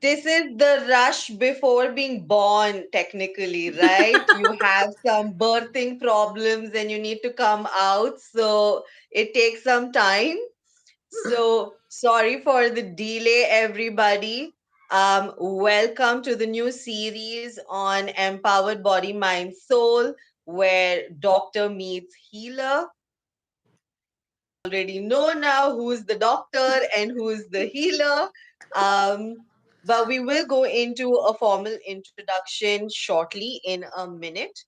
this is the rush before being born, technically, right? You have some birthing problems and you need to come out. So it takes some time. So sorry for the delay, everybody. Welcome to the new series on Empowered Body, Mind, Soul, where doctor meets healer. Already know now who's the doctor and who's the healer. Um, but we will go into a formal introduction shortly in a minute.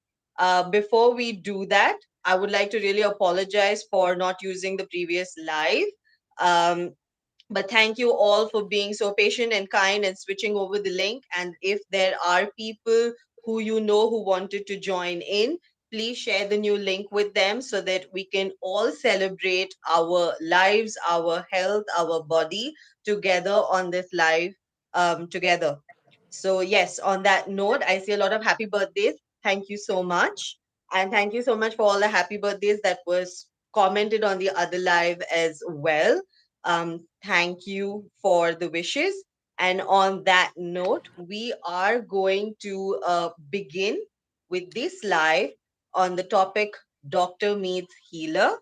Before we do that, I would like to really apologize for not using the previous live. Um, but thank you all for being so patient and kind and switching over the link. And if there are people who you know who wanted to join in, please share the new link with them so that we can all celebrate our lives, our health, our body together on this live together. So, yes, on that note, I see a lot of happy birthdays. Thank you so much. And thank you so much for all the happy birthdays that was commented on the other live as well. Thank you for the wishes. And on that note, we are going to begin with this live on the topic Doctor Meets Healer.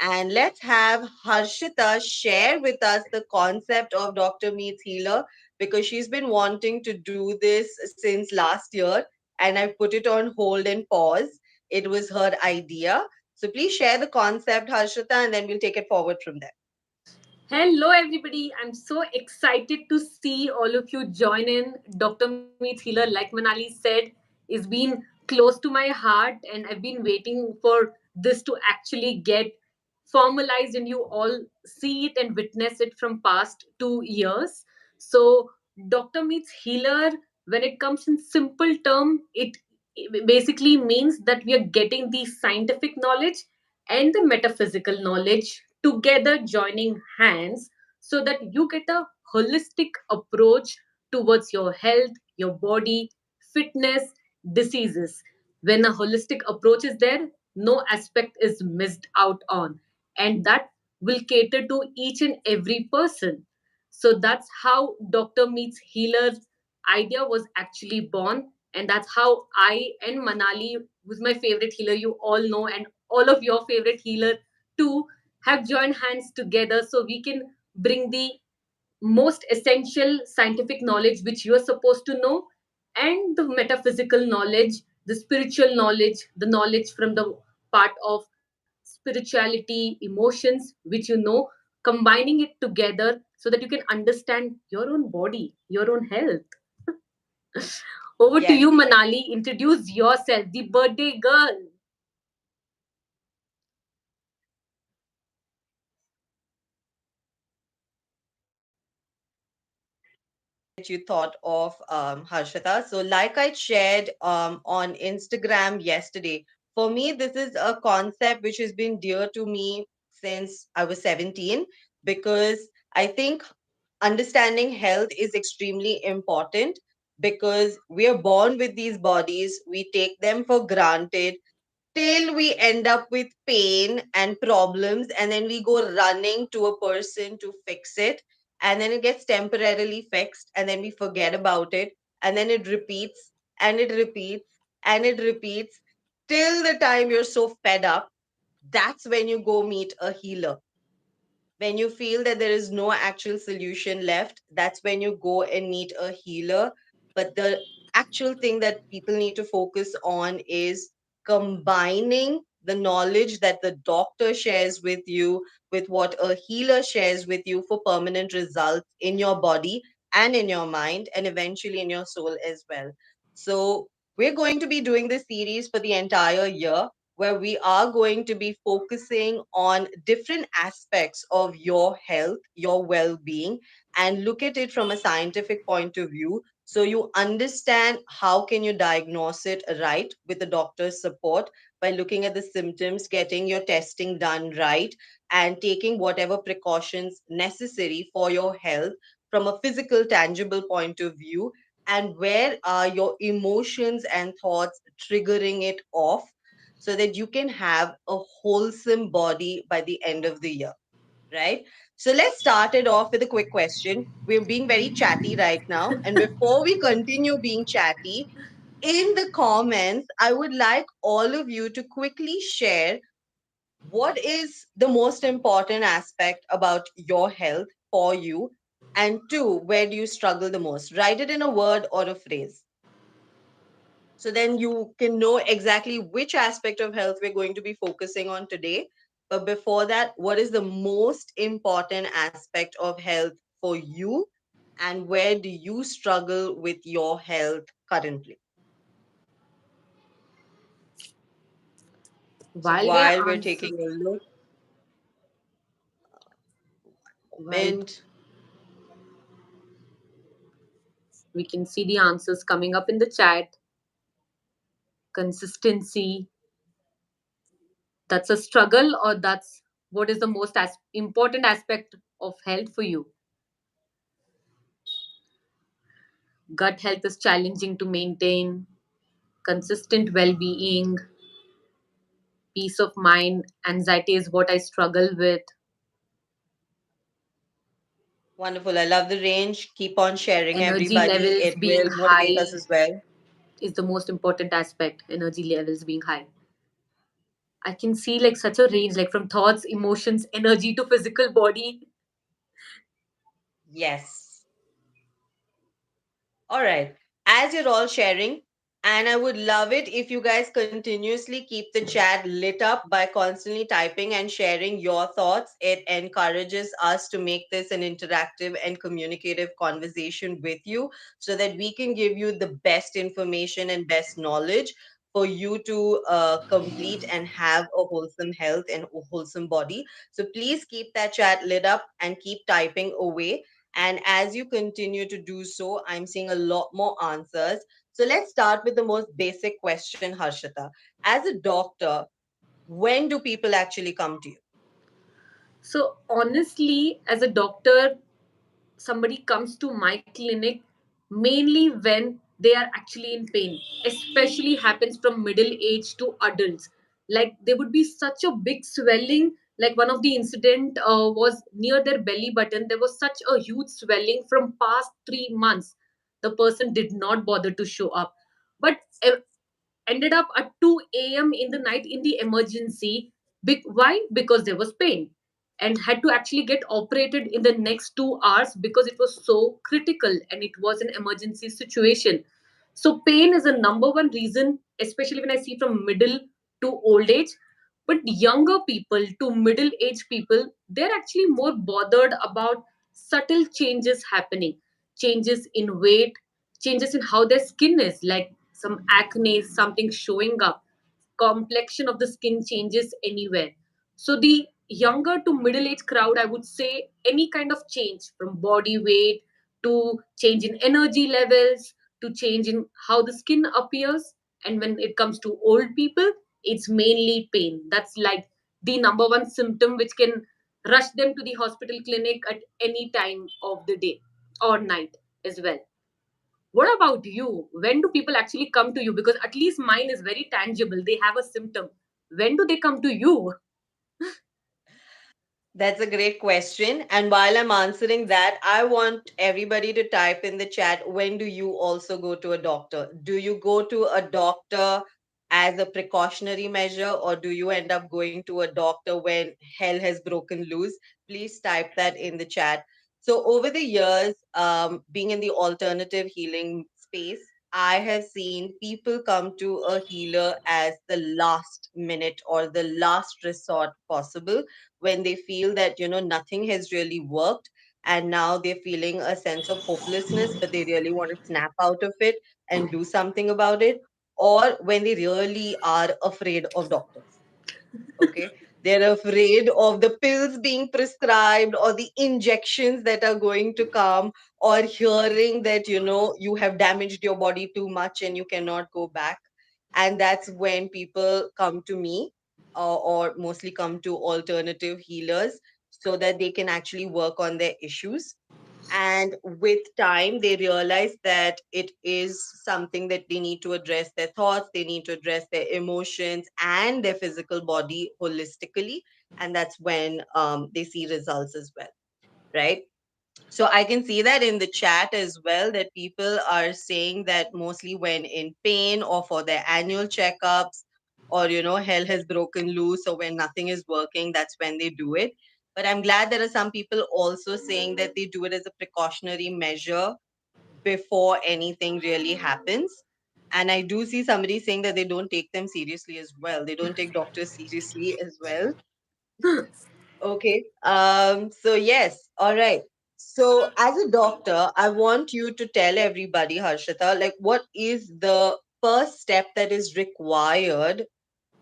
And let's have Harshita share with us the concept of Doctor Meets Healer because she's been wanting to do this since last year and I put it on hold and pause. It was her idea. So please share the concept, Harshita, and then we'll take it forward from there. Hello, everybody. I'm so excited to see all of you join in. Dr. Meets Healer, like Manali said, is been close to my heart, and I've been waiting for this to actually get formalized and you all see it and witness it from past 2 years. So, Dr. Meets Healer, when it comes in simple term, it basically means that we are getting the scientific knowledge and the metaphysical knowledge together joining hands so that you get a holistic approach towards your health, your body, fitness, diseases. When a holistic approach is there, no aspect is missed out on, and that will cater to each and every person. So that's how Doctor Meets Healer idea was actually born, and that's how I and Manali, who's my favorite healer, you all know, and all of your favorite healer too, have joined hands together so we can bring the most essential scientific knowledge which you are supposed to know, and the metaphysical knowledge, the spiritual knowledge, the knowledge from the part of spirituality, emotions, which you know, combining it together so that you can understand your own body, your own health. Over to Yes. you, Manali. Introduce yourself, the birthday girl. That you thought of, Harshita. So, like I shared on Instagram yesterday, for me, this is a concept which has been dear to me since I was 17 because I think understanding health is extremely important because we are born with these bodies, we take them for granted till we end up with pain and problems and then we go running to a person to fix it and then it gets temporarily fixed and then we forget about it and then it repeats and it repeats and it repeats till the time you're so fed up. That's when you go meet a healer. When you feel that there is no actual solution left, that's when you go and meet a healer. But the actual thing that people need to focus on is combining the knowledge that the doctor shares with you with what a healer shares with you for permanent results in your body and in your mind and eventually in your soul as well. So, we're going to be doing this series for the entire year where we are going to be focusing on different aspects of your health, your well being, and look at it from a scientific point of view. So you understand how can you diagnose it right with the doctor's support by looking at the symptoms, getting your testing done right, and taking whatever precautions necessary for your health from a physical, tangible point of view. And where are your emotions and thoughts triggering it off so that you can have a wholesome body by the end of the year, right? So let's start it off with a quick question. We're being very chatty right now. And before we continue being chatty, in the comments, I would like all of you to quickly share what is the most important aspect about your health for you, and two, where do you struggle the most? Write it in a word or a phrase. So then you can know exactly which aspect of health we're going to be focusing on today. But before that, what is the most important aspect of health for you, and where do you struggle with your health currently? So While we are while we're answering, taking a look, while moment, we can see the answers coming up in the chat, consistency, that's a struggle, or that's what is the most important aspect of health for you? Gut health is challenging to maintain, consistent well-being, peace of mind, anxiety is what I struggle with, wonderful. I love the range. Keep on sharing, energy everybody. levels It being will motivate high us as well. is the most important aspect, energy levels being high. I can see like such a range, like from thoughts, emotions, energy to physical body. Yes. All right. As you're all sharing, and I would love it if you guys continuously keep the chat lit up by constantly typing and sharing your thoughts. It encourages us to make this an interactive and communicative conversation with you so that we can give you the best information and best knowledge for you to complete and have a wholesome health and a wholesome body. So please keep that chat lit up and keep typing away, and as you continue to do so, I'm seeing a lot more answers. So let's start with the most basic question, Harshita. As a doctor, when do people actually come to you? So, honestly, as a doctor, somebody comes to my clinic mainly when they are actually in pain, especially happens from middle age to adults. Like there would be such a big swelling. Like one of the incident was near their belly button. There was such a huge swelling from past 3 months. The person did not bother to show up, but ended up at 2 a.m. in the night in the emergency. Why? Because there was pain, and had to actually get operated in the next 2 hours because it was so critical and it was an emergency situation. So, pain is a number one reason, especially when I see from middle to old age. But younger people to middle age people, they're actually more bothered about subtle changes happening, changes in weight, changes in how their skin is, like some acne, something showing up, complexion of the skin changes anywhere. So the younger to middle age crowd, I would say any kind of change from body weight to change in energy levels to change in how the skin appears. And when it comes to old people, it's mainly pain. That's like the number one symptom which can rush them to the hospital clinic at any time of the day or night as well. What about you? When do people actually come to you? Because at least mine is very tangible. They have a symptom. When do they come to you? That's a great question. And while I'm answering that, I want everybody to type in the chat, when do you also go to a doctor? Do you go to a doctor as a precautionary measure, or do you end up going to a doctor when hell has broken loose? Please type that in the chat. So, over the years, being in the alternative healing space, I have seen people come to a healer as the last minute or the last resort possible when they feel that nothing has really worked, and now they're feeling a sense of hopelessness, but they really want to snap out of it and do something about it, or when they really are afraid of doctors. Okay, they're afraid of the pills being prescribed or the injections that are going to come, or hearing that you have damaged your body too much and you cannot go back. And that's when people come to me, or mostly come to alternative healers, so that they can actually work on their issues. And with time they realize that it is something that they need to address their thoughts, they need to address their emotions and their physical body holistically, and that's when they see results as well. right? So I can see that in the chat as well, that people are saying that mostly when in pain or for their annual checkups, or hell has broken loose, or when nothing is working, that's when they do it. But I'm glad there are some people also saying that they do it as a precautionary measure before anything really happens. And I do see somebody saying that they don't take them seriously as well. They don't take doctors seriously as well. Okay. So yes, all right. So as a doctor, I want you to tell everybody, Harshita, like what is the first step that is required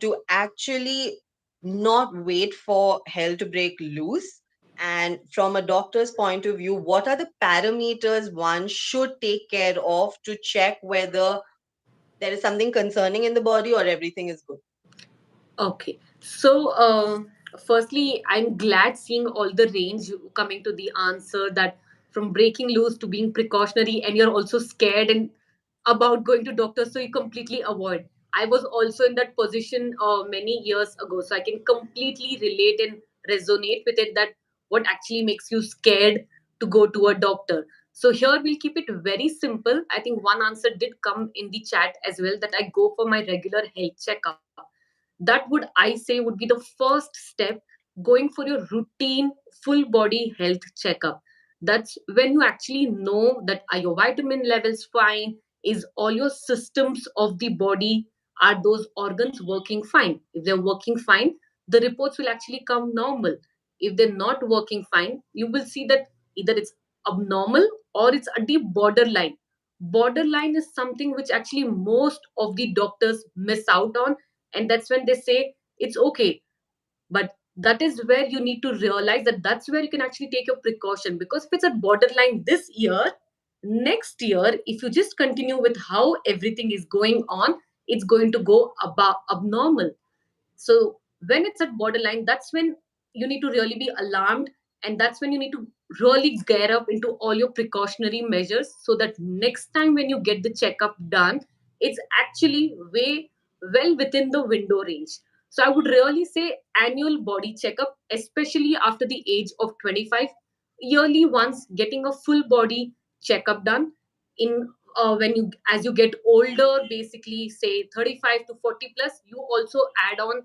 to actually not wait for hell to break loose? And from a doctor's point of view, what are the parameters one should take care of to check whether there is something concerning in the body or everything is good? Okay. So, firstly, I'm glad seeing all the range coming to the answer, that from breaking loose to being precautionary, and you're also scared and about going to doctor, so you completely avoid. I was also in that position many years ago, so I can completely relate and resonate with it, that what actually makes you scared to go to a doctor. So here we'll keep it very simple. I think one answer did come in the chat as well, that I go for my regular health checkup. That would, I say, would be the first step, going for your routine full body health checkup. That's when you actually know that are your vitamin levels fine, is all your systems of the body, are those organs working fine. If they're working fine, the reports will actually come normal. If they're not working fine, you will see that either it's abnormal or it's at the borderline. Borderline is something which actually most of the doctors miss out on, and that's when they say it's okay. But that is where you need to realize that that's where you can actually take your precaution, because if it's at borderline this year, next year, if you just continue with how everything is going on, it's going to go above abnormal. So when it's at borderline, that's when you need to really be alarmed, and that's when you need to really gear up into all your precautionary measures, so that next time when you get the checkup done, it's actually way well within the window range. So I would really say annual body checkup, especially after the age of 25, yearly once, getting a full body checkup done. In when you, as you get older, basically say 35 to 40 plus, you also add on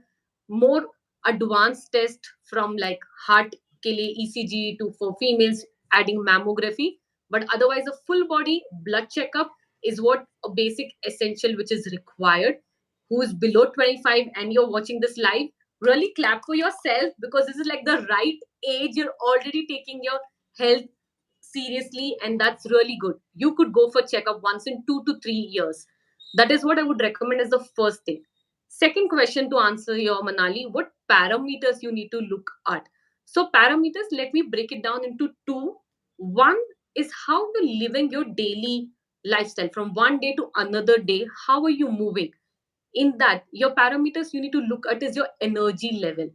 more advanced test, from like heart ke liye ECG, to for females adding mammography. But otherwise, a full body blood checkup is what a basic essential which is required. Who is below 25 and you're watching this live, really clap for yourself, because this is like the right age. You're already taking your health seriously, and that's really good. You could go for checkup once in 2 to 3 years. That is what I would recommend as the first thing. Second question to answer your, Manali, what parameters you need to look at. So parameters, let me break it down into two. One is how you're living your daily lifestyle from one day to another day. How are you moving? In that, your parameters you need to look at is your energy level.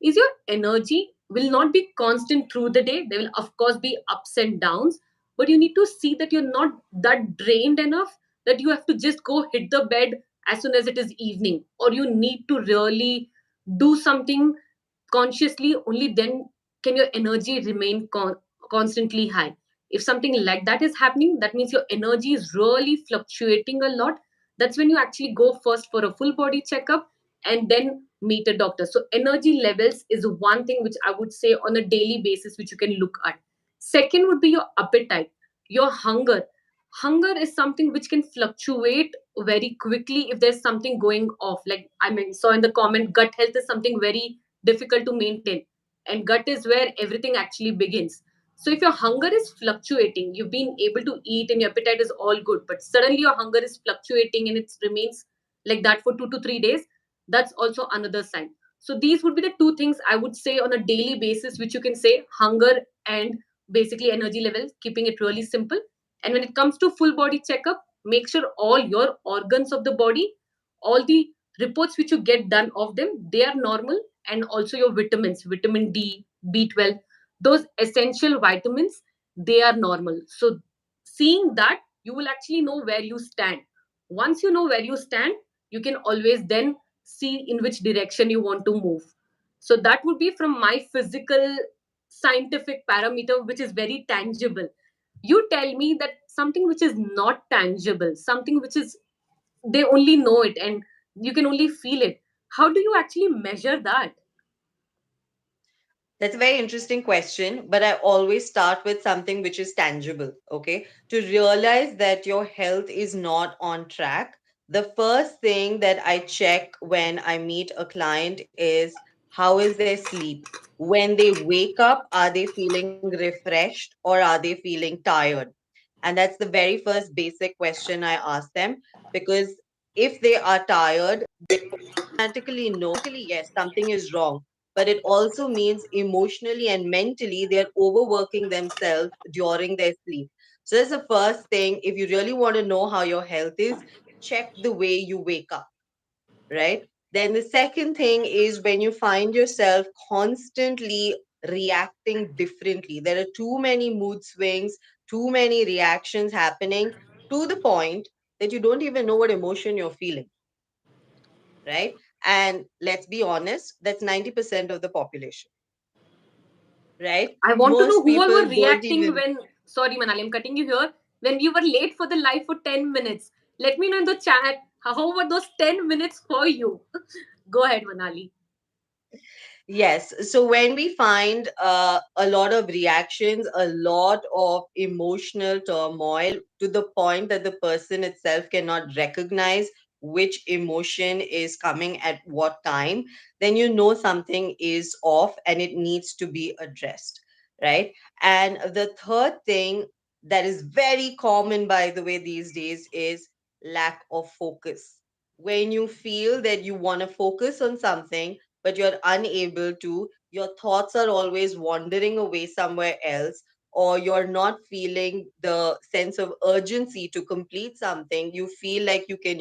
Is your energy will not be constant through the day. There will of course be ups and downs, but you need to see that you're not that drained enough that you have to just go hit the bed as soon as it is evening, or you need to really do something consciously. Only then can your energy remain constantly high. If something like that is happening, that means your energy is really fluctuating a lot. That's when you actually go first for a full body checkup and then meet a doctor. So energy levels is one thing which I would say on a daily basis which you can look at. Second would be your appetite, your hunger. Hunger is something which can fluctuate very quickly if there's something going off. Like I mean, saw in the comment, gut health is something very difficult to maintain, and gut is where everything actually begins. So if your hunger is fluctuating, you've been able to eat and your appetite is all good, but suddenly your hunger is fluctuating and it remains like that for 2 to 3 days, that's also another sign. So these would be the two things I would say on a daily basis, which you can say: hunger and basically energy levels, keeping it really simple. And when it comes to full body checkup, make sure all your organs of the body, all the reports which you get done of them, they are normal, and also your vitamins, vitamin D, B12, those essential vitamins, they are normal. So seeing that, you will actually know where you stand. Once you know where you stand, you can always then see in which direction you want to move. So that would be from my physical scientific parameter which is very tangible. You tell me that something which is not tangible, something which is, they only know it and you can only feel it. How do you actually measure that? That's a very interesting question, but I always start with something which is tangible, okay? To realize that your health is not on track, the first thing that I check when I meet a client is how is their sleep? When they wake up, are they feeling refreshed or are they feeling tired? And that's the very first basic question I ask them, because if they are tired, automatically know, yes, something is wrong. But it also means emotionally and mentally they're overworking themselves during their sleep. So that's the first thing. If you really want to know how your health is, check the way you wake up, right? Then the second thing is when you find yourself constantly reacting differently. There are too many mood swings, too many reactions happening to the point that you don't even know what emotion you're feeling, right? And let's be honest, that's 90% of the population, right? I want to know Most who all were people don't reacting even, when, sorry Manali, I'm cutting you here, when you were late for the live for 10 minutes. Let me know in the chat how were those 10 minutes for you. Go ahead, Manali. yes. So when we find a lot of reactions, a lot of emotional turmoil to the point that the person itself cannot recognize which emotion is coming at what time, then you know something is off and it needs to be addressed, right? And the third thing that is very common, by the way, these days is lack of focus. When you feel that you want to focus on something, but you're unable to, your thoughts are always wandering away somewhere else, or you're not feeling the sense of urgency to complete something. You feel like you can,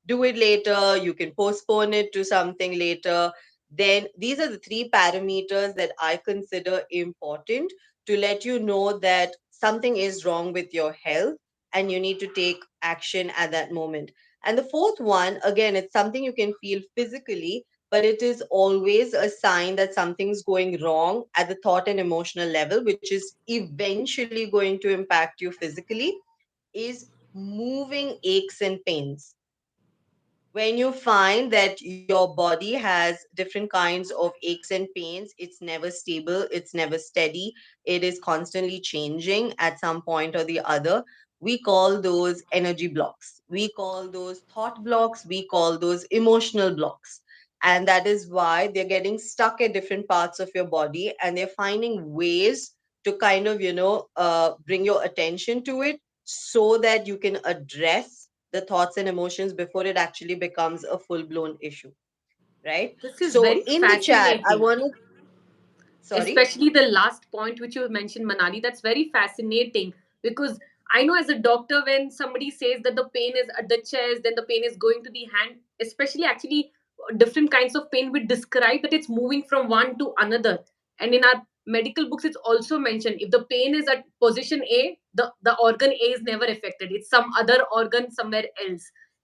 do it later, you can postpone it to something later. Then these are the three parameters that I consider important to let you know that something is wrong with your health and you need to take action at that moment. And the fourth one, again, it's something you can feel physically, but it is always a sign that something's going wrong at the thought and emotional level, which is eventually going to impact you physically, is moving aches and pains. When you find that your body has different kinds of aches and pains, it's never stable, it's never steady, it is constantly changing at some point or the other. We call those energy blocks, we call those thought blocks, we call those emotional blocks. And that is why they're getting stuck at different parts of your body and they're finding ways to kind of, bring your attention to it so that you can address the thoughts and emotions before it actually becomes a full blown issue, right? This is So very in the chat, I fascinating. want to, sorry? Especially the last point which you mentioned, Manali, that's very fascinating. Because I know as a doctor, when somebody says that the pain is at the chest, then the pain is going to the hand, especially actually different kinds of pain, we describe that it's moving from one to another. And in our medical books it's also mentioned, if the pain is at position A, the organ A is never affected, it's some other organ somewhere else.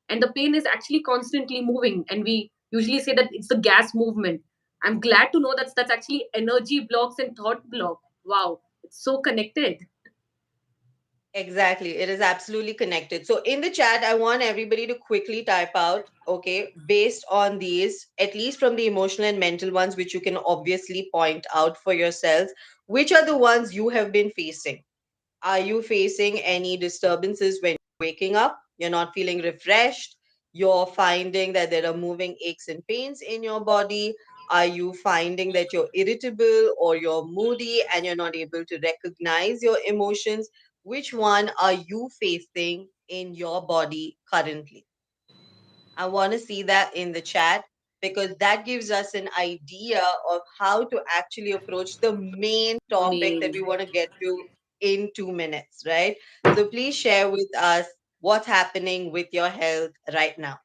And the pain is actually constantly moving, and we usually say that it's the gas movement. I'm glad to know that's actually energy blocks and thought block. Wow, it's so connected. Exactly. It is absolutely connected. So in the chat, I want everybody to quickly type out, okay, based on these, at least from the emotional and mental ones, which you can obviously point out for yourselves, which are the ones you have been facing. Are you facing any disturbances when you're waking up? You're not feeling refreshed? You're finding that there are moving aches and pains in your body? Are you finding that you're irritable or you're moody and you're not able to recognize your emotions? Which one are you facing in your body currently? I want to see that in the chat because that gives us an idea of how to actually approach the main topic that Main. we want to get to in 2 minutes, right? So please share with us what's happening with your health right now.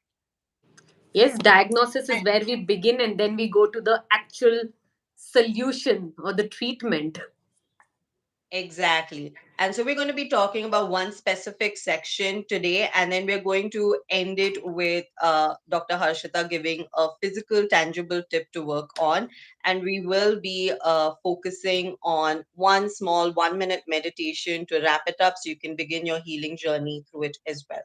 Yes, diagnosis is where we begin and then we go to the actual solution or the treatment. Exactly. And so we're going to be talking about one specific section today, and then we're going to end it with Dr. Harshita giving a physical, tangible tip to work on. And we will be focusing on one small 1 minute meditation to wrap it up so you can begin your healing journey through it as well.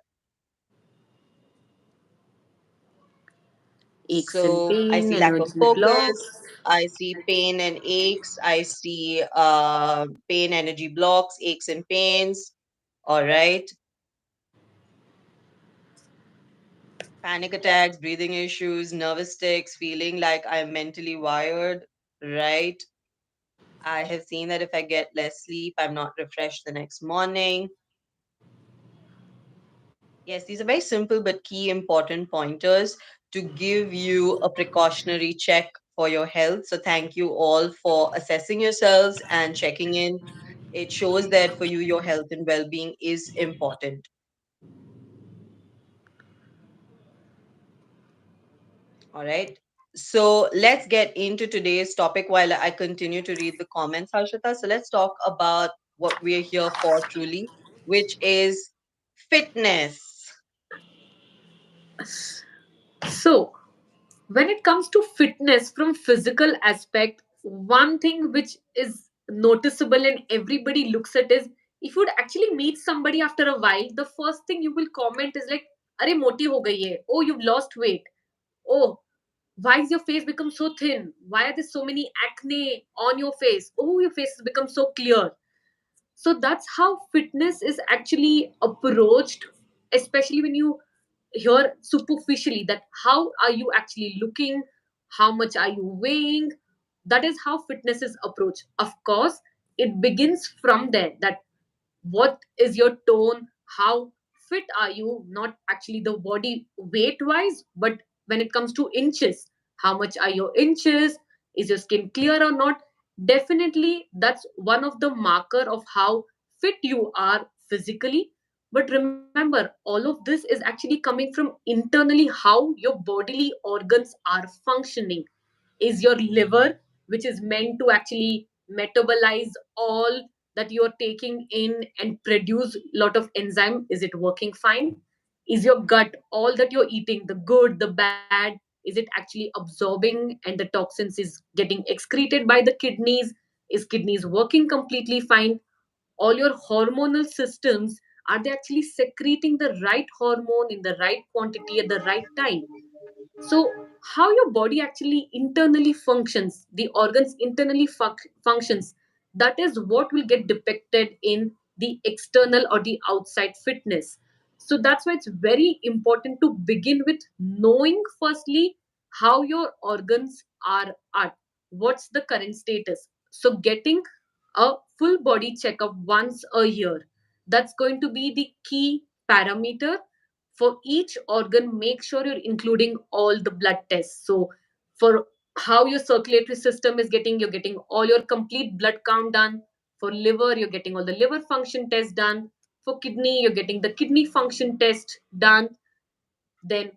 Aches and So I pain, see lack of energy focus. blocks. I see pain and aches. I see pain, energy blocks, aches and pains. All right. Panic attacks, breathing issues, nervous tics, feeling like I'm mentally wired. Right. I have seen that if I get less sleep, I'm not refreshed the next morning. Yes, these are very simple but key important pointers to give you a precautionary check for your health. So, thank you all for assessing yourselves and checking in. It shows that for you, your health and well being is important. All right. So, let's get into today's topic while I continue to read the comments, Harshita. So, let's talk about what we're here for truly, which is fitness. So, when it comes to fitness from physical aspect, one thing which is noticeable and everybody looks at is if you'd actually meet somebody after a while, the first thing you will comment is like, "Arey moti ho gayi hai. Oh, you've lost weight. Oh, why is your face become so thin? Why are there so many acne on your face? Oh, your face has become so clear." So that's how fitness is actually approached, especially when you hear superficially that how are you actually looking, how much are you weighing. That is how fitness is approached. Of course, it begins from there, that what is your tone, how fit are you, not actually the body weight wise, but when it comes to inches, how much are your inches, is your skin clear or not. Definitely that's one of the marker of how fit you are physically. But remember, all of this is actually coming from internally, how your bodily organs are functioning. Is your liver, which is meant to actually metabolize all that you're taking in and produce a lot of enzyme, is it working fine? Is your gut, all that you're eating, the good, the bad, is it actually absorbing and the toxins is getting excreted by the kidneys? Is kidneys working completely fine? All your hormonal systems, are they actually secreting the right hormone in the right quantity at the right time? So how your body actually internally functions, the organs internally functions, that is what will get depicted in the external or the outside fitness. So that's why it's very important to begin with knowing firstly how your organs are at, what's the current status. So getting a full body checkup once a year, that's going to be the key parameter. For each organ, make sure you're including all the blood tests. So for how your circulatory system is getting, you're getting all your complete blood count done. For liver, you're getting all the liver function tests done. For kidney, you're getting the kidney function test done. Then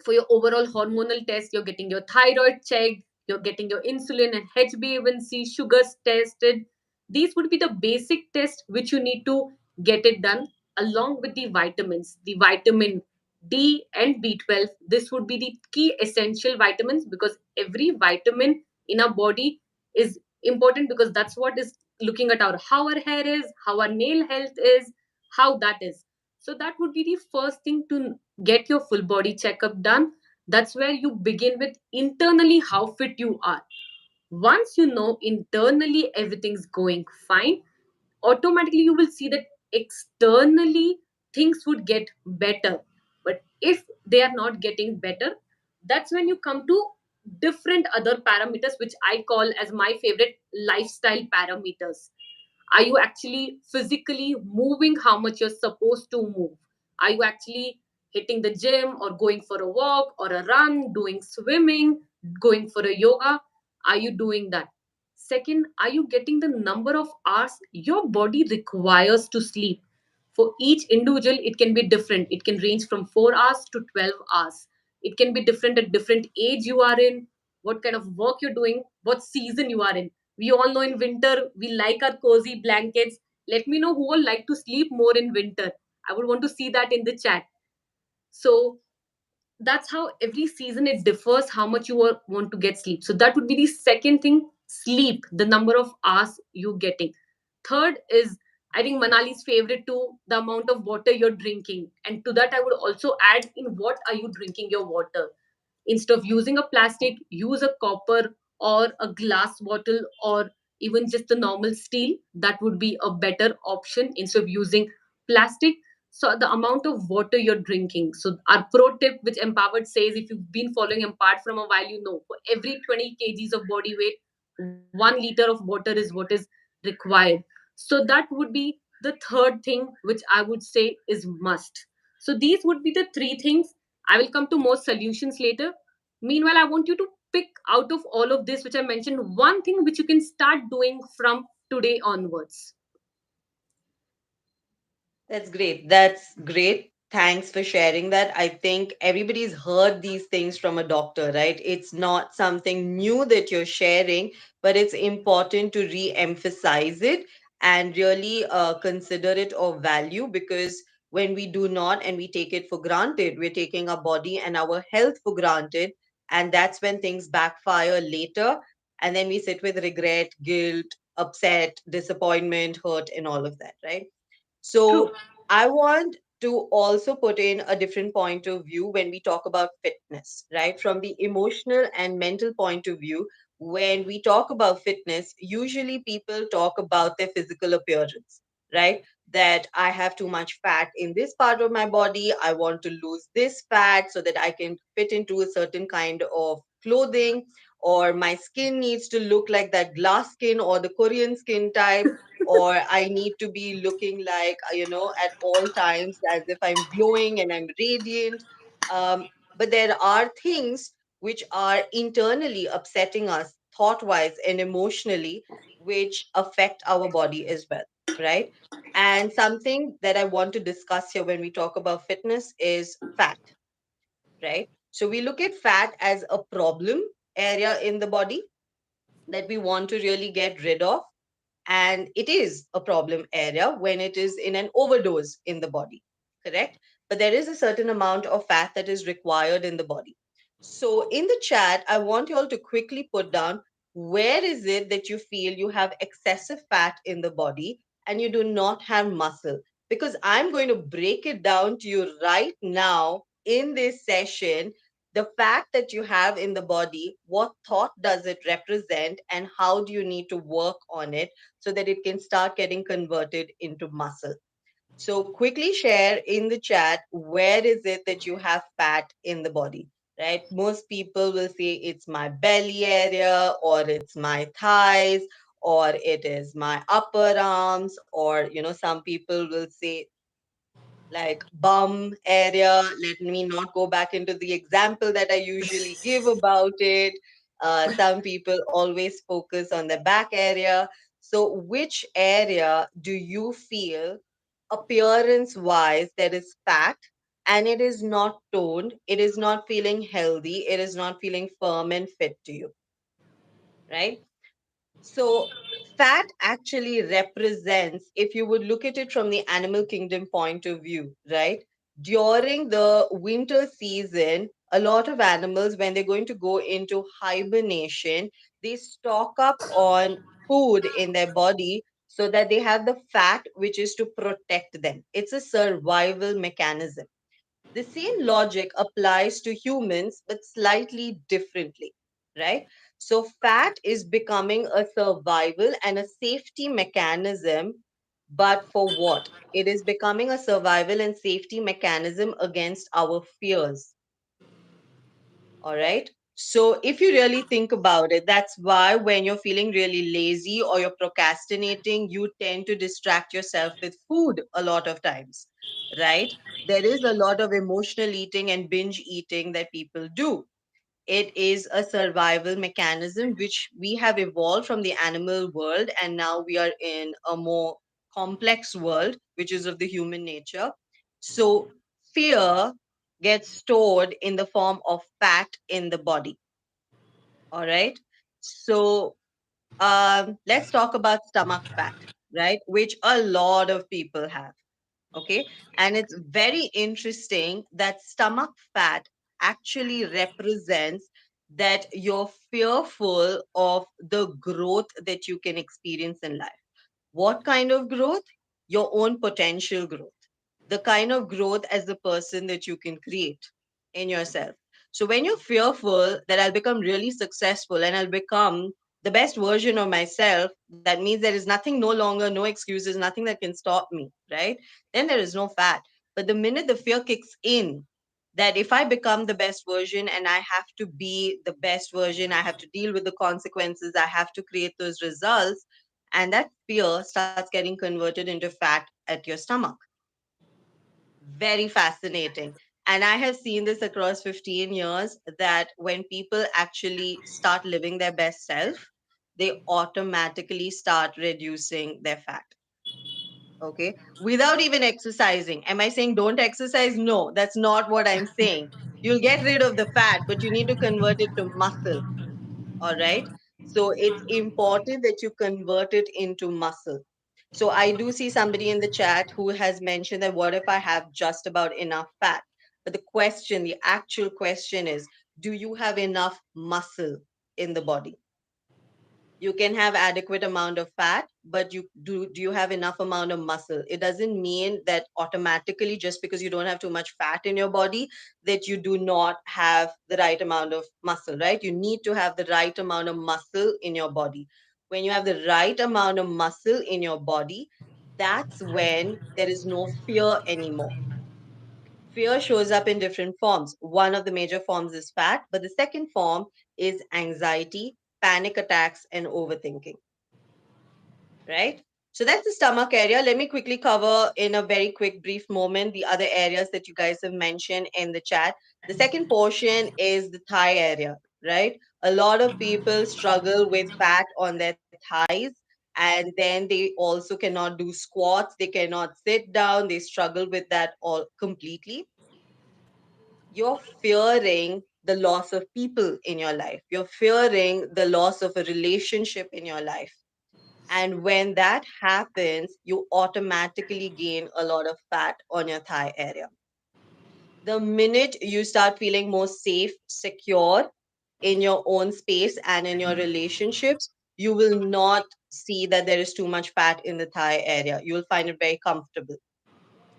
for your overall hormonal test, you're getting your thyroid checked, you're getting your insulin and HbA1c sugars tested. These would be the basic tests which you need to get it done, along with the vitamins, the vitamin D and B12. This would be the key essential vitamins, because every vitamin in our body is important, because that's what is looking at our how our hair is, how our nail health is, how that is. So that would be the first thing, to get your full body checkup done. That's where you begin with internally how fit you are. Once you know internally everything's going fine, automatically you will see that externally things would get better. But if they are not getting better, that's when you come to different other parameters, which I call as my favorite lifestyle parameters. Are you actually physically moving how much you're supposed to move? Are you actually hitting the gym or going for a walk or a run, doing swimming, going for a yoga? Are you doing that? Second, are you getting the number of hours your body requires to sleep? For each individual, it can be different. It can range from 4 hours to 12 hours. It can be different at different age you are in, what kind of work you're doing, what season you are in. We all know in winter we like our cozy blankets. Let me know who would like to sleep more in winter. I would want to see that in the chat. So that's how every season it differs how much you want to get sleep. So that would be the second thing, sleep, the number of hours you getting. Third is, I think Manali's favorite too, the amount of water you're drinking. And to that I would also add, in what are you drinking your water. Instead of using a plastic, use a copper or a glass bottle, or even just the normal steel. That would be a better option instead of using plastic. So the amount of water you're drinking. So our pro tip, which Empowered says, if you've been following Empowered from a while, you know for every 20 kgs of body weight, 1 liter of water is what is required. So that would be the third thing which I would say is must. So these would be the three things. I will come to more solutions later. Meanwhile, I want you to pick out of all of this which I mentioned, one thing which you can start doing from today onwards. That's great. That's great. Thanks for sharing that. I think everybody's heard these things from a doctor, right? It's not something new that you're sharing, but it's important to re emphasize it and really consider it of value, because when we do not and we take it for granted, we're taking our body and our health for granted. And that's when things backfire later. And then we sit with regret, guilt, upset, disappointment, hurt, and all of that, right? True. So I want to also put in a different point of view when we talk about fitness, right? From the emotional and mental point of view, when we talk about fitness, usually people talk about their physical appearance, right? That I have too much fat in this part of my body. I want to lose this fat so that I can fit into a certain kind of clothing, or my skin needs to look like that glass skin or the Korean skin type, or I need to be looking like, at all times as if I'm glowing and I'm radiant. But there are things which are internally upsetting us, thought wise and emotionally, which affect our body as well, right? And something that I want to discuss here when we talk about fitness is fat, right? So we look at fat as a problem area in the body that we want to really get rid of, and it is a problem area when it is in an overdose in the body, correct? But there is a certain amount of fat that is required in the body. So in the chat, I want you all to quickly put down, where is it that you feel you have excessive fat in the body and you do not have muscle? Because I'm going to break it down to you right now in this session, the fat that you have in the body, what thought does it represent, and how do you need to work on it so that it can start getting converted into muscle. So quickly share in the chat, where is it that you have fat in the body, right? Most people will say it's my belly area, or it's my thighs, or it is my upper arms, or some people will say like bum area. Let me not go back into the example that I usually give about it. Some people always focus on the back area. So, which area do you feel appearance wise there is fat and it is not toned, it is not feeling healthy, it is not feeling firm and fit to you, right? So, fat actually represents, if you would look at it from the animal kingdom point of view, right? During the winter season, a lot of animals, when they're going to go into hibernation, they stock up on food in their body so that they have the fat which is to protect them. It's a survival mechanism. The same logic applies to humans, but slightly differently, right? So, fat is becoming a survival and a safety mechanism, but for what? It is becoming a survival and safety mechanism against our fears. All right. So, if you really think about it, that's why when you're feeling really lazy or you're procrastinating, you tend to distract yourself with food a lot of times, right? There is a lot of emotional eating and binge eating that people do. It is a survival mechanism which we have evolved from the animal world, and now we are in a more complex world, which is of the human nature. So, fear gets stored in the form of fat in the body. All right. So, let's talk about stomach fat. right? Which a lot of people have. Okay. And it's very interesting that stomach fat actually represents that you're fearful of the growth that you can experience in life. What kind of growth? Your own potential growth, the kind of growth as a person that you can create in yourself. So when you're fearful that I'll become really successful and I'll become the best version of myself, that means there is nothing, no longer, no excuses, nothing that can stop me, right? Then there is no fat. But the minute the fear kicks in, that if I become the best version and I have to be the best version, I have to deal with the consequences, I have to create those results, and that fear starts getting converted into fat at your stomach. Very fascinating. And I have seen this across 15 years that when people actually start living their best self, they automatically start reducing their fat. Okay. Without even exercising. Am I saying don't exercise? No, that's not what I'm saying. You'll get rid of the fat, but you need to convert it to muscle. All right. So it's important that you convert it into muscle. So I do see somebody in the chat who has mentioned that what if I have just about enough fat? But the question, the actual question is, do you have enough muscle in the body? You can have adequate amount of fat, but do you have enough amount of muscle? It doesn't mean that automatically just because you don't have too much fat in your body that you do not have the right amount of muscle, right? You need to have the right amount of muscle in your body. When you have the right amount of muscle in your body, that's when there is no fear anymore. Fear shows up in different forms. One of the major forms is fat, but the second form is anxiety, panic attacks, and overthinking, right? So that's the stomach area. Let me quickly cover in a very quick, brief moment the other areas that you guys have mentioned in the chat. The second portion is the thigh area, right? A lot of people struggle with fat on their thighs, and then they also cannot do squats, they cannot sit down, they struggle with that all completely. You're fearing the loss of people in your life, you're fearing the loss of a relationship in your life. And when that happens, you automatically gain a lot of fat on your thigh area. The minute you start feeling more safe, secure in your own space and in your relationships, you will not see that there is too much fat in the thigh area. You will find it very comfortable.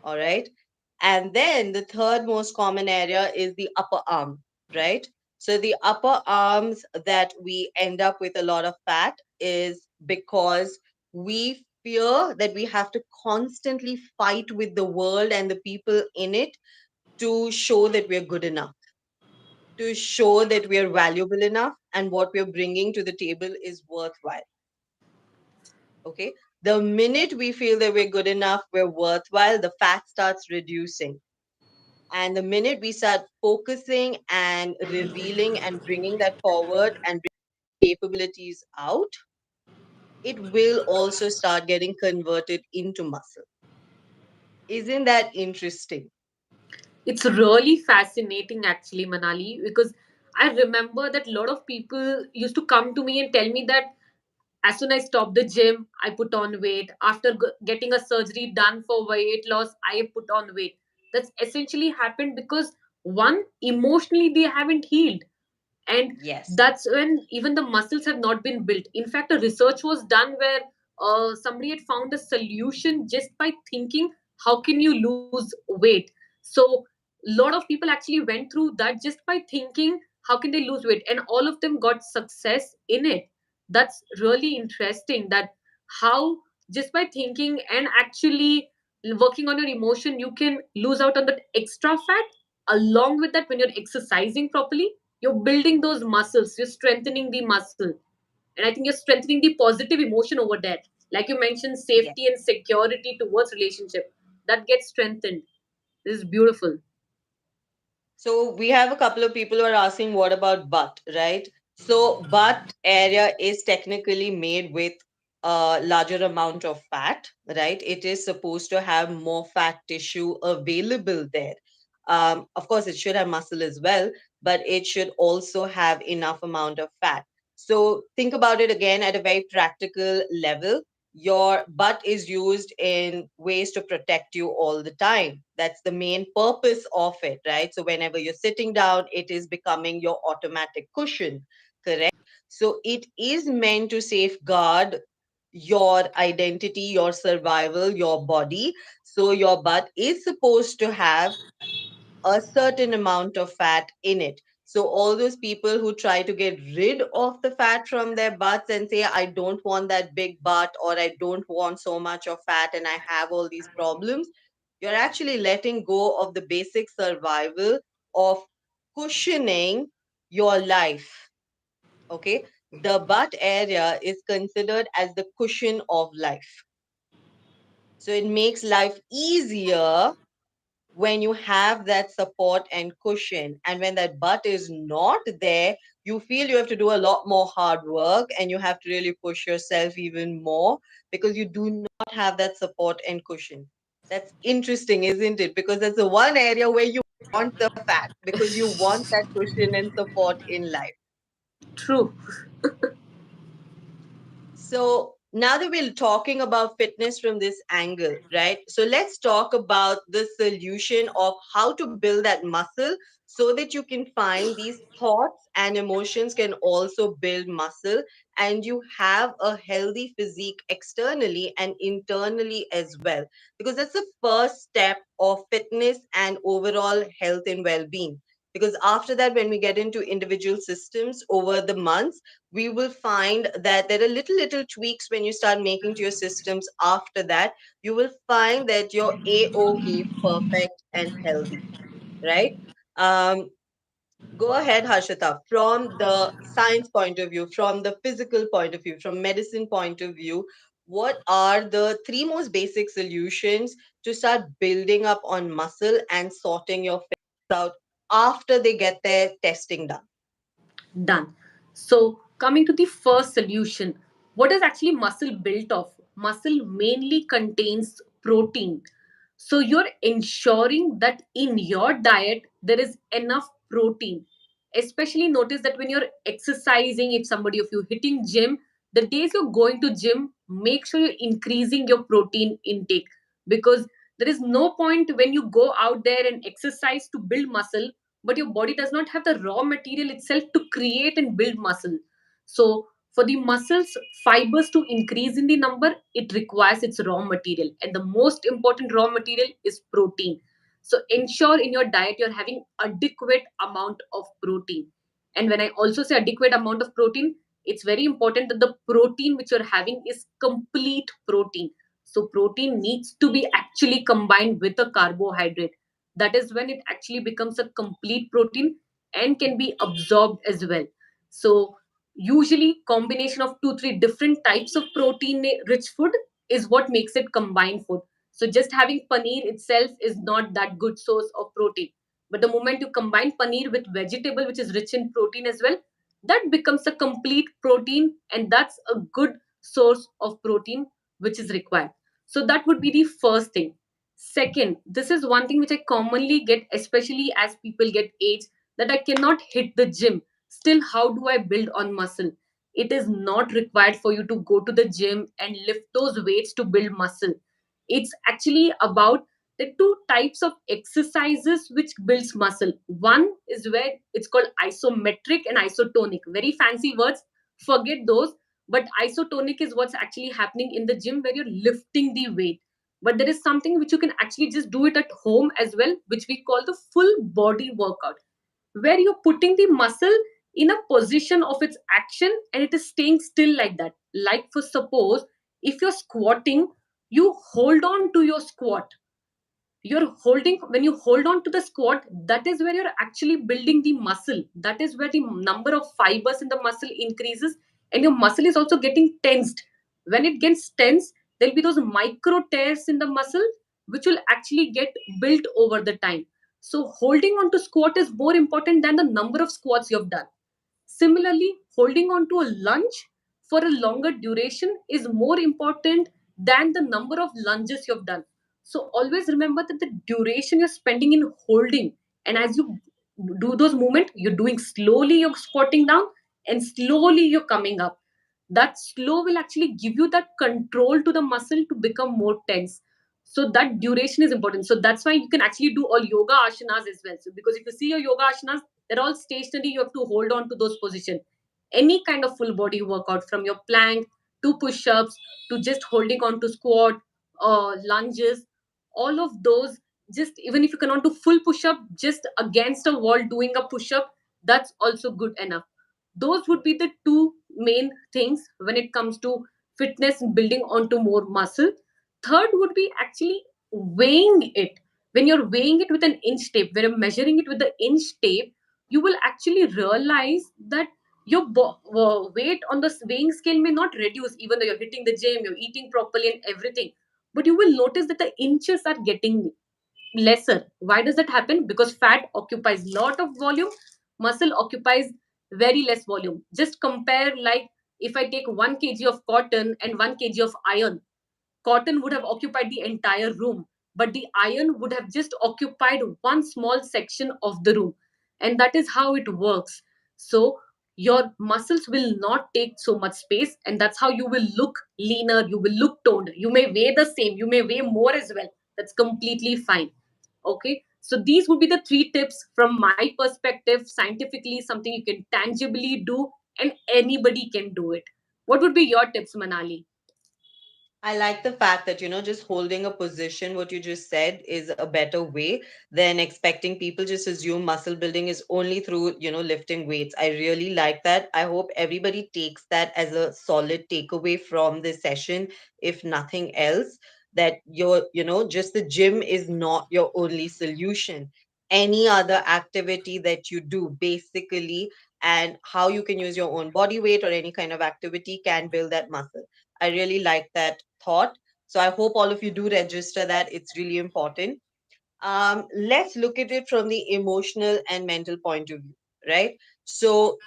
All right. And then the third most common area is the upper arm, right? So the upper arms that we end up with a lot of fat is because we fear that we have to constantly fight with the world and the people in it to show that we're good enough, to show that we're valuable enough and what we're bringing to the table is worthwhile. Okay. The minute we feel that we're good enough, we're worthwhile, the fat starts reducing. And the minute we start focusing and revealing and bringing that forward and bringing capabilities out, it will also start getting converted into muscle. Isn't that interesting? It's really fascinating, actually, Manali, because I remember that a lot of people used to come to me and tell me that as soon as I stopped the gym, I put on weight. After getting a surgery done for weight loss, I put on weight. That's essentially happened because one, emotionally, they haven't healed. And Yes. that's when even the muscles have not been built. In fact, a research was done where somebody had found a solution just by thinking, how can you lose weight? So a lot of people actually went through that just by thinking, how can they lose weight, and all of them got success in it. That's really interesting, that how just by thinking and actually working on your emotion, you can lose out on that extra fat. Along with that, when you're exercising properly, you're building those muscles, you're strengthening the muscle. And I think you're strengthening the positive emotion over there. Like you mentioned, Yes. safety and security towards relationship, that gets strengthened. This is beautiful. So we have a couple of people who are asking, what about butt, right? So butt area is technically made with a larger amount of fat, right? It is supposed to have more fat tissue available there. Of course, it should have muscle as well, but it should also have enough amount of fat. So think about it again at a very practical level. your butt is used in ways to protect you all the time. That's the main purpose of it, right? So whenever you're sitting down, it is becoming your automatic cushion, correct? So it is meant to safeguard your identity, your survival, your body. So your butt is supposed to have a certain amount of fat in it. So all those people who try to get rid of the fat from their butts and say, I don't want that big butt, or I don't want so much of fat and I have all these problems, you're actually letting go of the basic survival of cushioning your life. Okay. The butt area is considered as the cushion of life. So it makes life easier when you have that support and cushion. And when that butt is not there, you feel you have to do a lot more hard work and you have to really push yourself even more because you do not have that support and cushion. That's interesting, isn't it? Because that's the one area where you want the fat because you want that cushion and support in life. True. So now that we're talking about fitness from this angle, right? So let's talk about the solution of how to build that muscle so that you can find these thoughts and emotions can also build muscle and you have a healthy physique externally and internally as well. Because that's the first step of fitness and overall health and well being. Because after that, when we get into individual systems over the months, we will find that there are little tweaks when you start making to your systems. After that, you will find that you're a-okay, perfect and healthy, right? um, Go ahead, Harshita. From the science point of view, from the physical point of view, from medicine point of view, what are the three most basic solutions to start building up on muscle and sorting your fitness out after they get their testing done? Done. So, coming to the first solution, what is actually muscle built of? Muscle mainly contains protein. So, you're ensuring that in your diet there is enough protein. Especially notice that when you're exercising, if somebody of you hitting gym, the days you're going to gym, make sure you're increasing your protein intake, because there is no point when you go out there and exercise to build muscle but your body does not have the raw material itself to create and build muscle. So for the muscles fibers to increase in the number, it requires its raw material, and the most important raw material is protein. So ensure in your diet you're having adequate amount of protein. And when I also say adequate amount of protein, it's very important that the protein which you're having is complete protein. So protein needs to be actually combined with a carbohydrate. That is when it actually becomes a complete protein and can be absorbed as well. So usually combination of 2 3 different types of protein rich food is what makes it combined food. So just having paneer itself is not that good source of protein, but the moment you combine paneer with vegetable which is rich in protein as well, that becomes a complete protein, and that's a good source of protein which is required. So that would be the first thing. Second, this is one thing which I commonly get, especially as people get age, that I cannot hit the gym. Still, how do I build on muscle? It is not required for you to go to the gym and lift those weights to build muscle. It's actually about the two types of exercises which builds muscle. One is where it's called isometric and isotonic. Very fancy words. Forget those. But isotonic is what's actually happening in the gym where you're lifting the weight, but there is something which you can actually just do it at home as well, which we call the full body workout, where you're putting the muscle in a position of its action and it is staying still like that. Like for suppose, if you're squatting, you hold on to your squat. You're holding, when you hold on to the squat, that is where you're actually building the muscle. That is where the number of fibers in the muscle increases, and your muscle is also getting tensed. When it gets tense, there'll be those micro tears in the muscle which will actually get built over the time. So holding on to squat is more important than the number of squats you have done. Similarly, holding on to a lunge for a longer duration is more important than the number of lunges you've done. So always remember that the duration you're spending in holding, and as you do those movements, you're doing slowly, you're squatting down, and slowly you're coming up. That slow will actually give you that control to the muscle to become more tense. So that duration is important. So that's why you can actually do all yoga asanas as well. So because if you see your yoga asanas, they're all stationary. You have to hold on to those positions. Any kind of full body workout, from your plank to push-ups to just holding on to squat, lunges, all of those. Just even if you cannot do full push-up, just against a wall doing a push-up, that's also good enough. Those would be the two main things when it comes to fitness, building onto more muscle. Third would be actually weighing it. When you're weighing it with an inch tape, when you're measuring it with the inch tape, you will actually realize that your weight on the weighing scale may not reduce, even though you're hitting the gym, you're eating properly and everything, but you will notice that the inches are getting lesser. Why does that happen? Because fat occupies lot of volume, muscle occupies very less volume. Just compare, like, if I take 1 kg of cotton and 1 kg of iron, cotton would have occupied the entire room, but the iron would have just occupied one small section of the room. And that is how it works. So your muscles will not take so much space, and that's how you will look leaner, you will look toned. You may weigh the same, you may weigh more as well. That's completely fine. Okay, so these would be the three tips from my perspective, scientifically, something you can tangibly do, and anybody can do it. What would be your tips, Manali? I like the fact that, just holding a position, what you just said, is a better way than expecting people just assume muscle building is only through, lifting weights. I really like that. I hope everybody takes that as a solid takeaway from this session, if nothing else, that just the gym is not your only solution. Any other activity that you do, basically, and how you can use your own body weight or any kind of activity can build that muscle. I really like that thought. So I hope all of you do register that. It's really important. Let's look at it from the emotional and mental point of view, right? So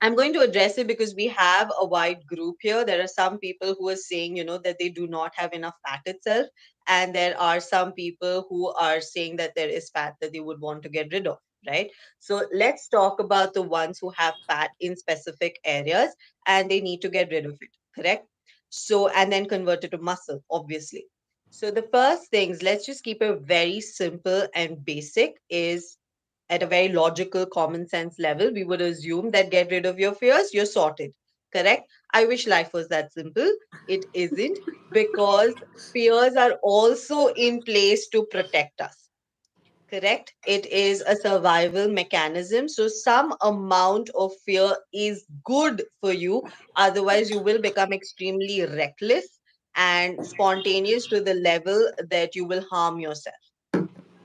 I'm going to address it because we have a wide group here. There are some people who are saying, that they do not have enough fat itself. And there are some people who are saying that there is fat that they would want to get rid of, right? So let's talk about the ones who have fat in specific areas and they need to get rid of it, correct? So, and then convert it to muscle, obviously. So the first things, let's just keep it very simple and basic, is at a very logical, common sense level, we would assume that get rid of your fears, you're sorted. Correct? I wish life was that simple. It isn't, because fears are also in place to protect us. Correct? It is a survival mechanism. So, some amount of fear is good for you. Otherwise, you will become extremely reckless and spontaneous to the level that you will harm yourself.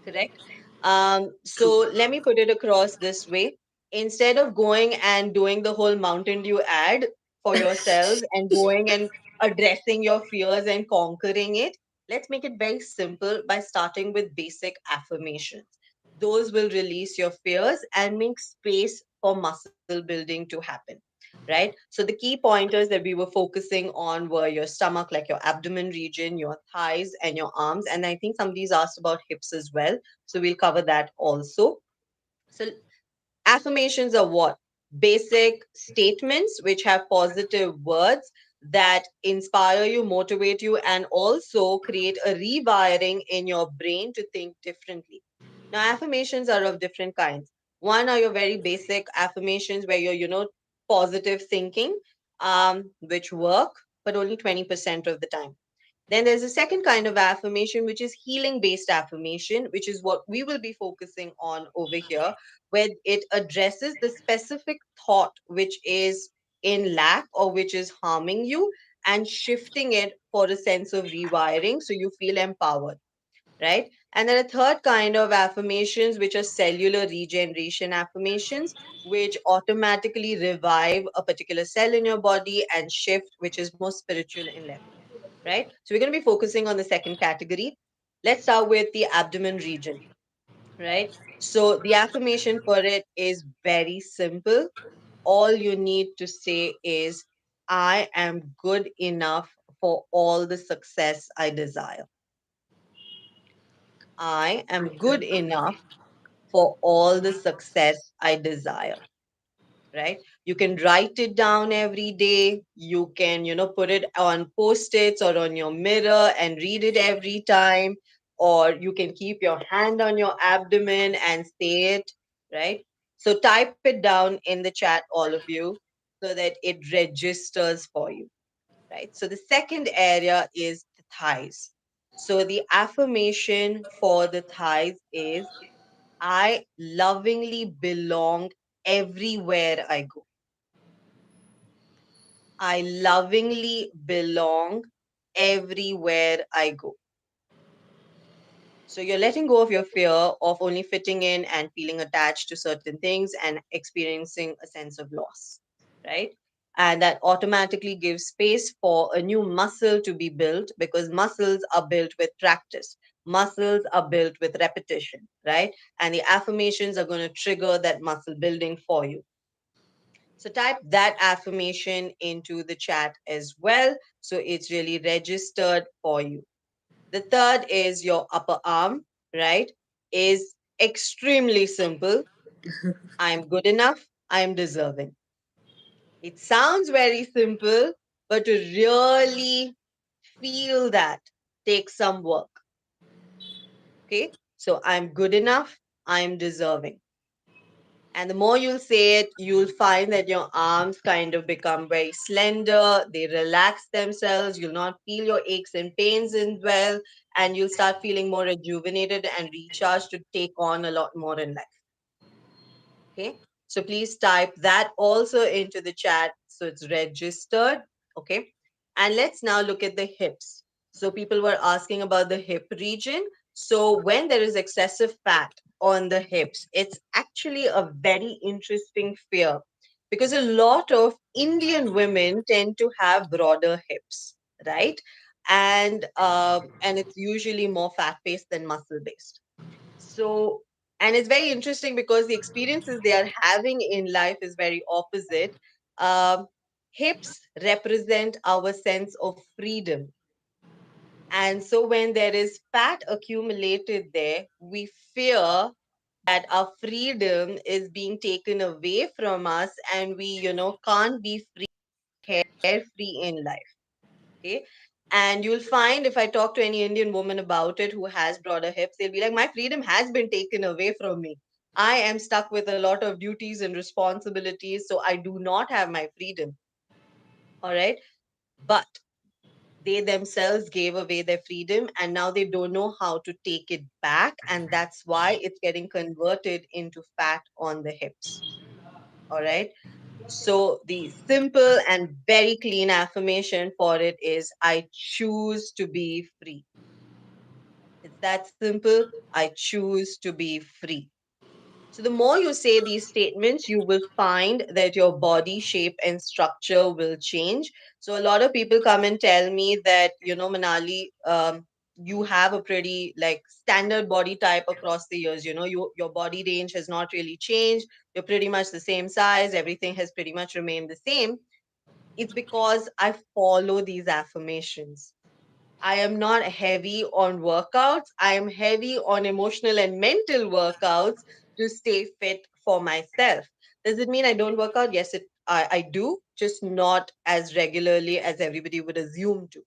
Correct? True. So let me put it across this way. Instead of going and doing the whole Mountain Dew ad for yourselves and going and addressing your fears and conquering it, let's make it very simple by starting with basic affirmations. Those will release your fears and make space for muscle building to happen. Right? So the key pointers that we were focusing on were your stomach, like your abdomen region, your thighs, and your arms. And I think somebody's asked about hips as well. So we'll cover that also. So affirmations are what? Basic statements which have positive words that inspire you, motivate you, and also create a rewiring in your brain to think differently. Now, affirmations are of different kinds. One are your very basic affirmations where you're, positive thinking, which work, but only 20% of the time. Then there's a second kind of affirmation, which is healing based affirmation, which is what we will be focusing on over here, where it addresses the specific thought which is in lack or which is harming you and shifting it for a sense of rewiring so you feel empowered, right? And then a third kind of affirmations, which are cellular regeneration affirmations, which automatically revive a particular cell in your body and shift, which is more spiritual in level, right? So we're going to be focusing on the second category. Let's start with the abdomen region, right? So the affirmation for it is very simple. All you need to say is, I am good enough for all the success I desire. I am good enough for all the success I desire, right? You can write it down every day. You can, put it on post-its or on your mirror and read it every time. Or you can keep your hand on your abdomen and say it, right? So type it down in the chat, all of you, so that it registers for you, right? So the second area is the thighs. So the affirmation for the thighs is I lovingly belong everywhere I go. I lovingly belong everywhere I go. So you're letting go of your fear of only fitting in and feeling attached to certain things and experiencing a sense of loss, right? And that automatically gives space for a new muscle to be built because muscles are built with practice. Muscles are built with repetition, right? And the affirmations are going to trigger that muscle building for you. So type that affirmation into the chat as well. So it's really registered for you. The third is your upper arm, right? Is extremely simple. I'm good enough. I'm deserving. It sounds very simple, but to really feel that takes some work. Okay. So I'm good enough. I'm deserving. And the more you'll say it, you'll find that your arms kind of become very slender. They relax themselves. You'll not feel your aches and pains in well, and you'll start feeling more rejuvenated and recharged to take on a lot more in life. Okay. So please type that also into the chat so it's registered. Okay. And let's now look at the hips. So people were asking about the hip region. So when there is excessive fat on the hips, it's actually a very interesting fear because a lot of Indian women tend to have broader hips, right? And it's usually more fat based than muscle based. So, and it's very interesting because the experiences they are having in life is very opposite. Um, Hips represent our sense of freedom. And so, when there is fat accumulated there, we fear that our freedom is being taken away from us and we, can't be free, carefree in life. Okay. And you'll find if I talk to any Indian woman about it who has broader hips, they'll be like, my freedom has been taken away from me. I am stuck with a lot of duties and responsibilities, so I do not have my freedom. All right. But they themselves gave away their freedom and now they don't know how to take it back. And that's why it's getting converted into fat on the hips. All right. So the simple and very clean affirmation for it is I choose to be free. It's that simple. I choose to be free. So the more you say these statements, you will find that your body shape and structure will change. So a lot of people come and tell me that, Manali, you have a pretty like standard body type across the years. Your body range has not really changed. You're pretty much the same size. Everything has pretty much remained the same. It's because I follow these affirmations. I am not heavy on workouts. I am heavy on emotional and mental workouts to stay fit for myself. Does it mean I don't work out? Yes, I do, just not as regularly as everybody would assume to.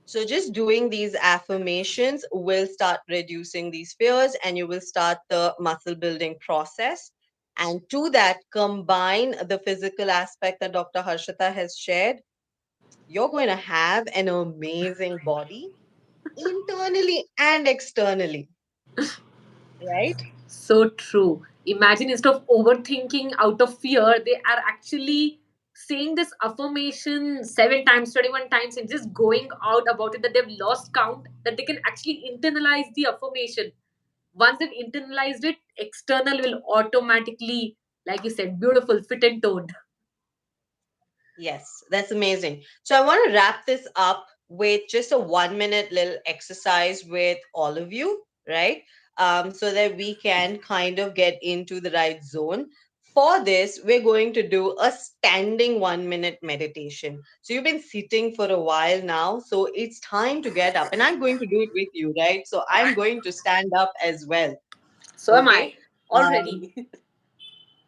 So just doing these affirmations will start reducing these fears and you will start the muscle building process. And to that, combine the physical aspect that Dr. Harshita has shared. You're going to have an amazing body internally and externally, right? So true. Imagine instead of overthinking out of fear, they are actually saying this affirmation 7 times, 21 times, and just going out about it that they've lost count, that they can actually internalize the affirmation. Once they've internalized it, external will automatically, like you said, beautiful, fit and toned. Yes, that's amazing. So I want to wrap this up with just a 1 minute little exercise with all of you, right? So that we can kind of get into the right zone. For this, we're going to do a standing 1 minute meditation. So you've been sitting for a while now, so it's time to get up, and I'm going to do it with you, right? So I'm going to stand up as well. So am Okay. I Um, already.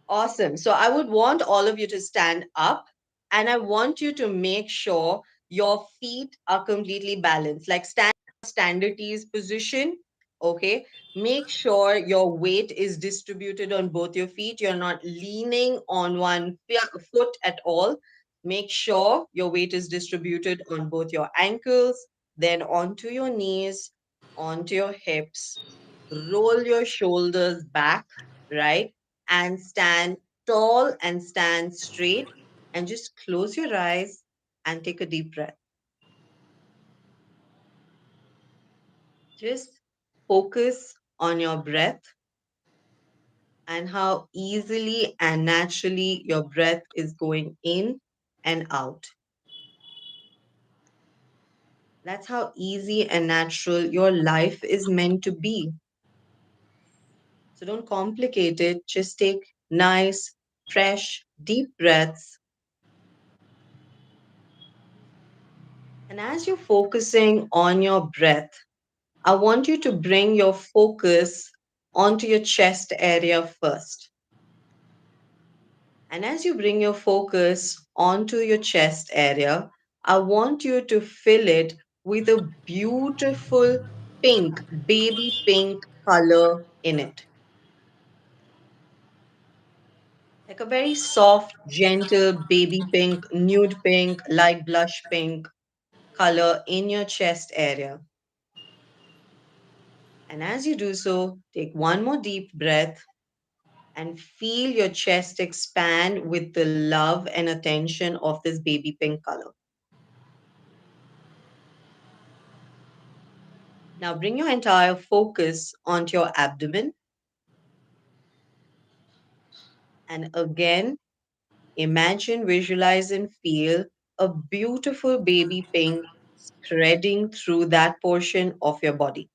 Awesome. So I would want all of you to stand up and I want you to make sure your feet are completely balanced. Like stand standard tease position. Okay. Make sure your weight is distributed on both your feet. You're not leaning on one foot at all. Make sure your weight is distributed on both your ankles, then onto your knees, onto your hips. Roll your shoulders back, right? And stand tall and stand straight and just close your eyes and take a deep breath. Just focus on your breath and how easily and naturally your breath is going in and out. That's how easy and natural your life is meant to be. So don't complicate it. Just take nice, fresh, deep breaths. And as you're focusing on your breath, I want you to bring your focus onto your chest area first. And as you bring your focus onto your chest area, I want you to fill it with a beautiful pink, baby pink color in it. Like a very soft, gentle baby pink, nude pink, light blush pink color in your chest area. And as you do so, take one more deep breath and feel your chest expand with the love and attention of this baby pink color. Now bring your entire focus onto your abdomen. And again, imagine, visualize, and feel a beautiful baby pink spreading through that portion of your body.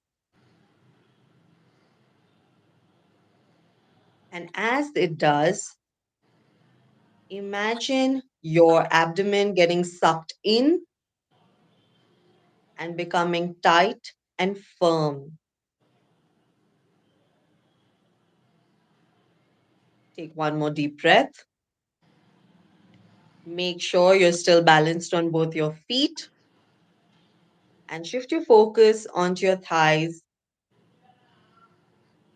And as it does, imagine your abdomen getting sucked in and becoming tight and firm. Take one more deep breath. Make sure you're still balanced on both your feet and shift your focus onto your thighs.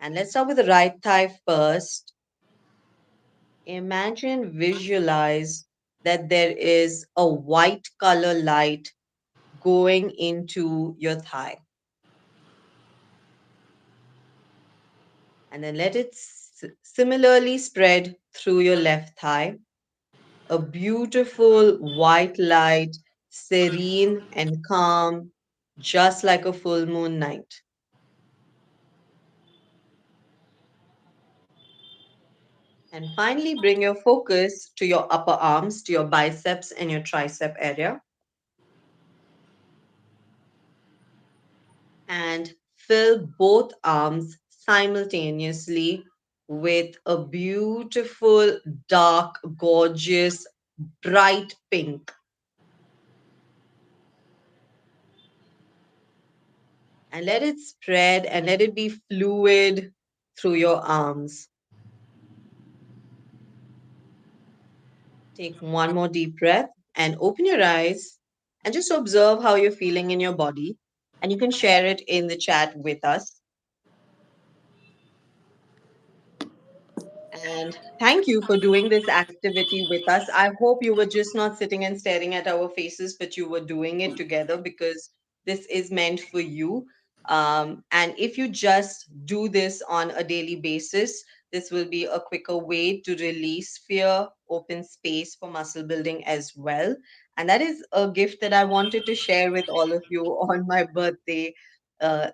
And let's start with the right thigh first. Imagine, visualize that there is a white color light going into your thigh. And then let it similarly spread through your left thigh. A beautiful white light, serene and calm, just like a full moon night. And finally, bring your focus to your upper arms, to your biceps and your tricep area. And fill both arms simultaneously with a beautiful, dark, gorgeous, bright pink. And let it spread and let it be fluid through your arms. Take one more deep breath and open your eyes and just observe how you're feeling in your body. And you can share it in the chat with us. And thank you for doing this activity with us. I hope you were just not sitting and staring at our faces, but you were doing it together because this is meant for you. And if you just do this on a daily basis, this will be a quicker way to release fear, open space for muscle building as well. And that is a gift that I wanted to share with all of you on my birthday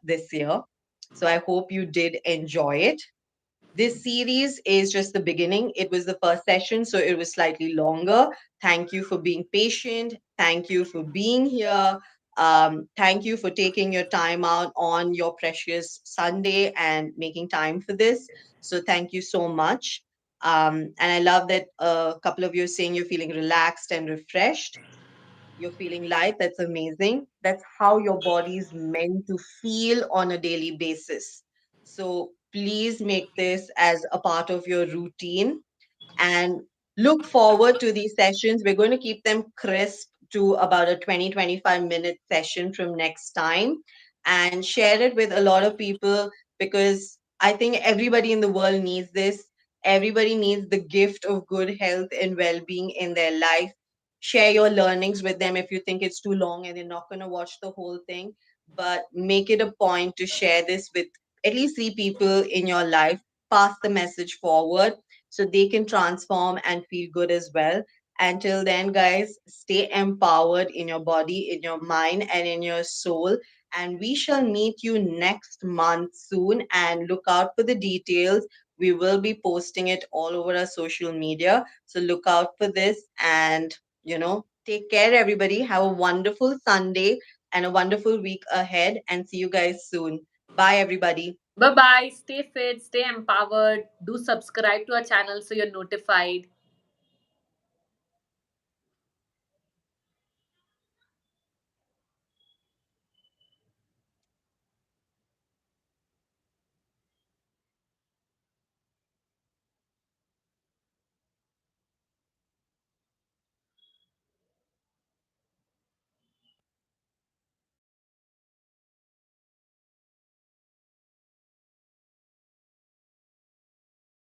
this year. So I hope you did enjoy it. This series is just the beginning. It was the first session, so it was slightly longer. Thank you for being patient. Thank you for being here. Thank you for taking your time out on your precious Sunday and making time for this. So, thank you so much. And I love that a couple of you are saying you're feeling relaxed and refreshed. You're feeling light. That's amazing. That's how your body is meant to feel on a daily basis. So please make this as a part of your routine. and look forward to these sessions. We're going to keep them crisp to about a 20-25 minute session from next time and share it with a lot of people because I think everybody in the world needs this. Everybody needs the gift of good health and well being in their life. Share your learnings with them if you think it's too long and they're not going to watch the whole thing. But make it a point to share this with at least 3 people in your life. Pass the message forward so they can transform and feel good as well. Until then, guys, stay empowered in your body, in your mind, and in your soul. And we shall meet you next month soon. And look out for the details. We will be posting it all over our social media. So look out for this and, take care, everybody. Have a wonderful Sunday and a wonderful week ahead. And see you guys soon. Bye, everybody. Bye bye. Stay fit, stay empowered. Do subscribe to our channel so you're notified.